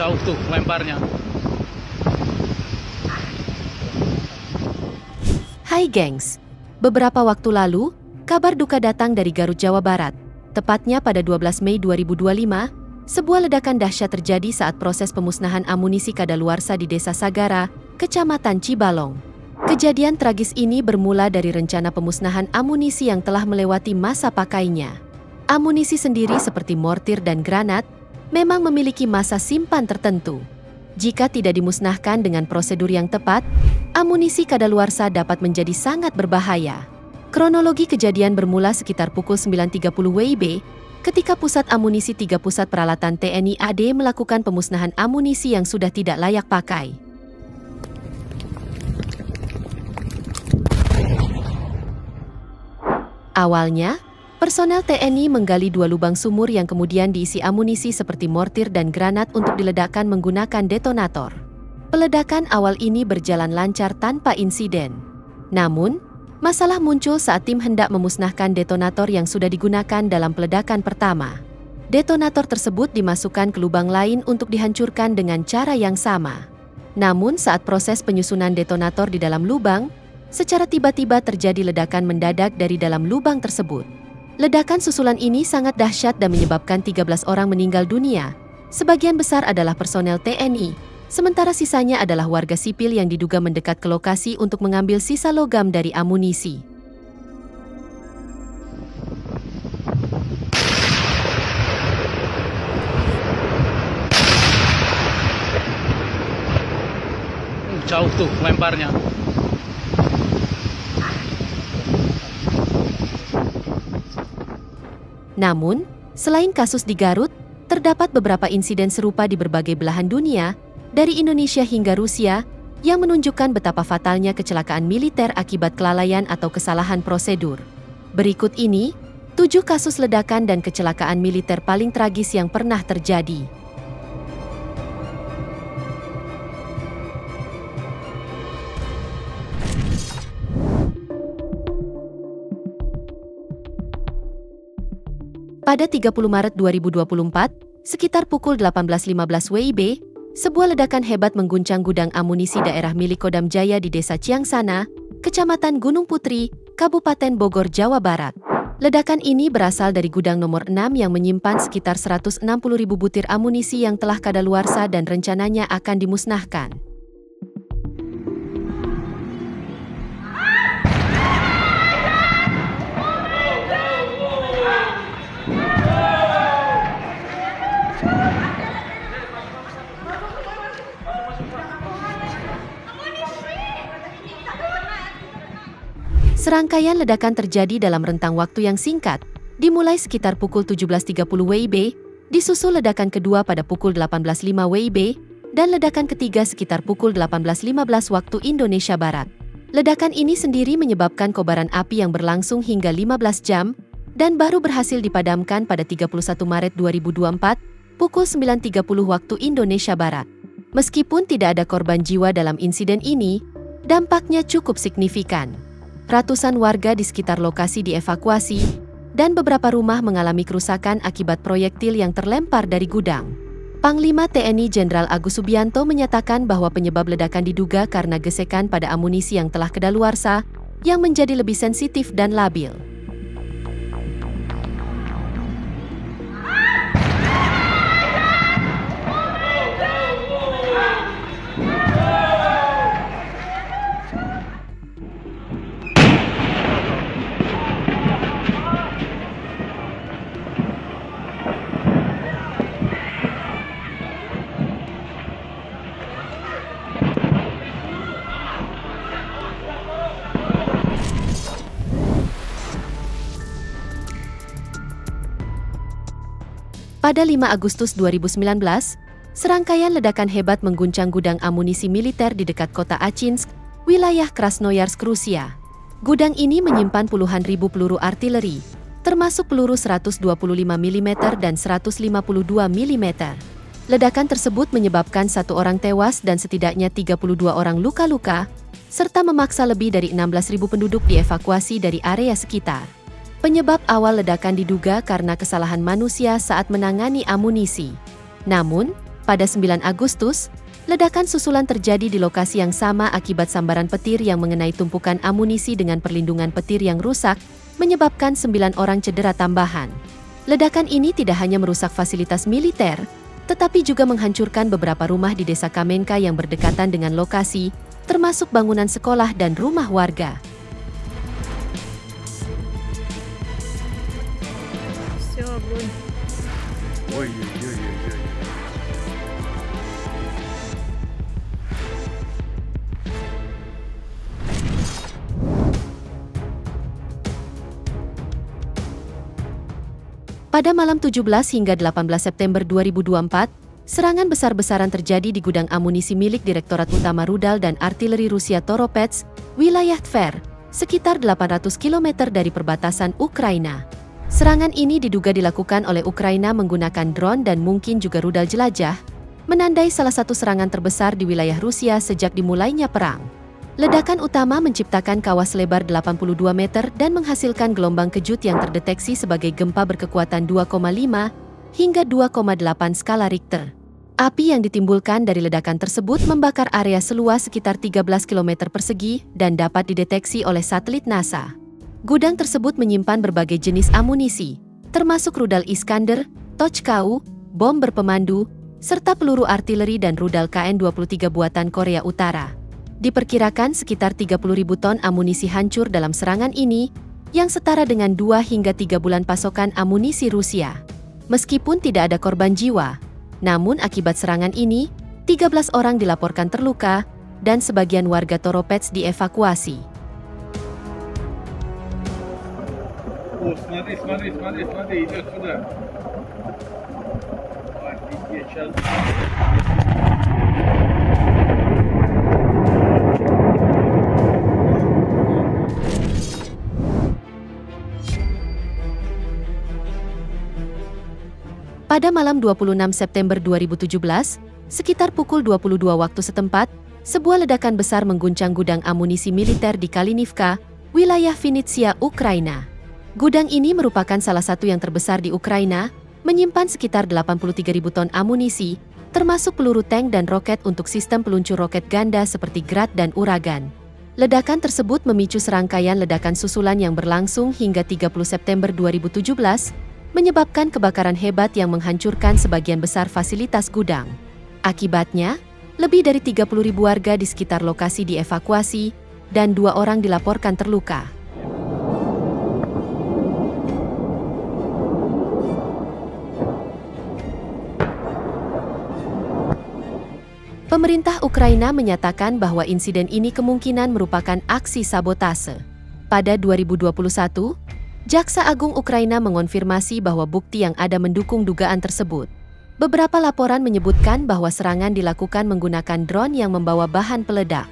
Jauh tuh lemparnya. Hai gengs, beberapa waktu lalu, kabar duka datang dari Garut, Jawa Barat. Tepatnya pada 12 Mei 2025, sebuah ledakan dahsyat terjadi saat proses pemusnahan amunisi kadaluarsa di Desa Sagara, Kecamatan Cibalong. Kejadian tragis ini bermula dari rencana pemusnahan amunisi yang telah melewati masa pakainya. Amunisi sendiri seperti mortir dan granat memang memiliki masa simpan tertentu. Jika tidak dimusnahkan dengan prosedur yang tepat, amunisi kadaluarsa dapat menjadi sangat berbahaya. Kronologi kejadian bermula sekitar pukul 9.30 WIB, ketika Pusat Amunisi 3 Pusat Peralatan TNI AD melakukan pemusnahan amunisi yang sudah tidak layak pakai. Awalnya, personel TNI menggali 2 lubang sumur yang kemudian diisi amunisi seperti mortir dan granat untuk diledakkan menggunakan detonator. Peledakan awal ini berjalan lancar tanpa insiden. Namun, masalah muncul saat tim hendak memusnahkan detonator yang sudah digunakan dalam peledakan pertama. Detonator tersebut dimasukkan ke lubang lain untuk dihancurkan dengan cara yang sama. Namun saat proses penyusunan detonator di dalam lubang, secara tiba-tiba terjadi ledakan mendadak dari dalam lubang tersebut. Ledakan susulan ini sangat dahsyat dan menyebabkan 13 orang meninggal dunia. Sebagian besar adalah personel TNI, sementara sisanya adalah warga sipil yang diduga mendekat ke lokasi untuk mengambil sisa logam dari amunisi. Jauh tuh lemparnya. Namun, selain kasus di Garut, terdapat beberapa insiden serupa di berbagai belahan dunia, dari Indonesia hingga Rusia, yang menunjukkan betapa fatalnya kecelakaan militer akibat kelalaian atau kesalahan prosedur. Berikut ini, 7 kasus ledakan dan kecelakaan militer paling tragis yang pernah terjadi. Pada 30 Maret 2024, sekitar pukul 18.15 WIB, sebuah ledakan hebat mengguncang gudang amunisi daerah milik Kodam Jaya di Desa Ciangsana, Kecamatan Gunung Putri, Kabupaten Bogor, Jawa Barat. Ledakan ini berasal dari gudang nomor 6 yang menyimpan sekitar 160.000 butir amunisi yang telah kadaluarsa dan rencananya akan dimusnahkan. Serangkaian ledakan terjadi dalam rentang waktu yang singkat, dimulai sekitar pukul 17.30 WIB, disusul ledakan kedua pada pukul 18.05 WIB, dan ledakan ketiga sekitar pukul 18.15 waktu Indonesia Barat. Ledakan ini sendiri menyebabkan kobaran api yang berlangsung hingga 15 jam, dan baru berhasil dipadamkan pada 31 Maret 2024, pukul 9.30 waktu Indonesia Barat. Meskipun tidak ada korban jiwa dalam insiden ini, dampaknya cukup signifikan. Ratusan warga di sekitar lokasi dievakuasi, dan beberapa rumah mengalami kerusakan akibat proyektil yang terlempar dari gudang. Panglima TNI Jenderal Agus Subianto menyatakan bahwa penyebab ledakan diduga karena gesekan pada amunisi yang telah kadaluarsa, yang menjadi lebih sensitif dan labil. Pada 5 Agustus 2019, serangkaian ledakan hebat mengguncang gudang amunisi militer di dekat kota Achinsk, wilayah Krasnoyarsk, Rusia. Gudang ini menyimpan puluhan ribu peluru artileri, termasuk peluru 125 mm dan 152 mm. Ledakan tersebut menyebabkan 1 orang tewas dan setidaknya 32 orang luka-luka, serta memaksa lebih dari 16.000 penduduk dievakuasi dari area sekitar. Penyebab awal ledakan diduga karena kesalahan manusia saat menangani amunisi. Namun, Pada 9 Agustus, ledakan susulan terjadi di lokasi yang sama akibat sambaran petir yang mengenai tumpukan amunisi dengan perlindungan petir yang rusak, menyebabkan 9 orang cedera tambahan. Ledakan ini tidak hanya merusak fasilitas militer, tetapi juga menghancurkan beberapa rumah di Desa Kamenka yang berdekatan dengan lokasi, termasuk bangunan sekolah dan rumah warga. Pada malam 17 hingga 18 September 2024, serangan besar-besaran terjadi di gudang amunisi milik Direktorat Utama Rudal dan Artileri Rusia Toropets, wilayah Tver, sekitar 800 km dari perbatasan Ukraina. Serangan ini diduga dilakukan oleh Ukraina menggunakan drone dan mungkin juga rudal jelajah, menandai salah satu serangan terbesar di wilayah Rusia sejak dimulainya perang. Ledakan utama menciptakan kawah lebar 82 meter dan menghasilkan gelombang kejut yang terdeteksi sebagai gempa berkekuatan 2,5 hingga 2,8 skala Richter. Api yang ditimbulkan dari ledakan tersebut membakar area seluas sekitar 13 km persegi dan dapat dideteksi oleh satelit NASA. Gudang tersebut menyimpan berbagai jenis amunisi, termasuk rudal Iskander, Tochkau, bom berpemandu, serta peluru artileri dan rudal KN-23 buatan Korea Utara. Diperkirakan sekitar 30.000 ton amunisi hancur dalam serangan ini, yang setara dengan 2 hingga 3 bulan pasokan amunisi Rusia. Meskipun tidak ada korban jiwa, namun akibat serangan ini, 13 orang dilaporkan terluka, dan sebagian warga Toropets dievakuasi. Смотри, идет сюда. Офигеть, сейчас... Pada malam 26 September 2017, sekitar pukul 22 waktu setempat, sebuah ledakan besar mengguncang gudang amunisi militer di Kalinivka, wilayah Vinnytsia, Ukraina. Gudang ini merupakan salah satu yang terbesar di Ukraina, menyimpan sekitar 83.000 ton amunisi, termasuk peluru tank dan roket untuk sistem peluncur roket ganda seperti Grad dan Uragan. Ledakan tersebut memicu serangkaian ledakan susulan yang berlangsung hingga 30 September 2017, menyebabkan kebakaran hebat yang menghancurkan sebagian besar fasilitas gudang. Akibatnya, lebih dari 30.000 warga di sekitar lokasi dievakuasi, dan 2 orang dilaporkan terluka. Pemerintah Ukraina menyatakan bahwa insiden ini kemungkinan merupakan aksi sabotase. Pada 2021, Jaksa Agung Ukraina mengonfirmasi bahwa bukti yang ada mendukung dugaan tersebut. Beberapa laporan menyebutkan bahwa serangan dilakukan menggunakan drone yang membawa bahan peledak.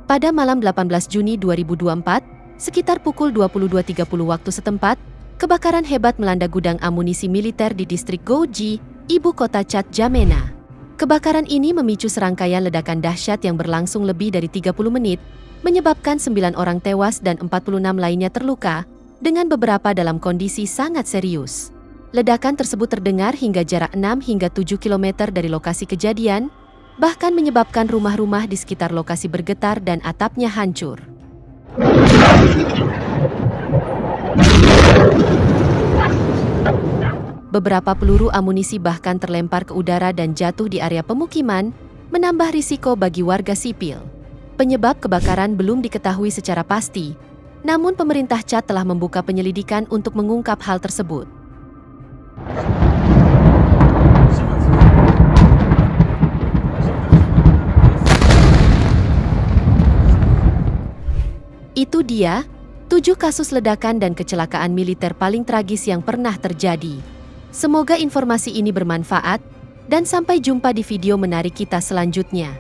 Pada malam 18 Juni 2024, sekitar pukul 22.30 waktu setempat, kebakaran hebat melanda gudang amunisi militer di distrik Goji, ibu kota Chad Jamena. Kebakaran ini memicu serangkaian ledakan dahsyat yang berlangsung lebih dari 30 menit, menyebabkan 9 orang tewas dan 46 lainnya terluka, dengan beberapa dalam kondisi sangat serius. Ledakan tersebut terdengar hingga jarak 6 hingga 7 km dari lokasi kejadian, bahkan menyebabkan rumah-rumah di sekitar lokasi bergetar dan atapnya hancur. Beberapa peluru amunisi bahkan terlempar ke udara dan jatuh di area pemukiman, menambah risiko bagi warga sipil. Penyebab kebakaran belum diketahui secara pasti, namun pemerintah Chad telah membuka penyelidikan untuk mengungkap hal tersebut. Itu dia, 7 kasus ledakan dan kecelakaan militer paling tragis yang pernah terjadi. Semoga informasi ini bermanfaat, dan sampai jumpa di video menarik kita selanjutnya.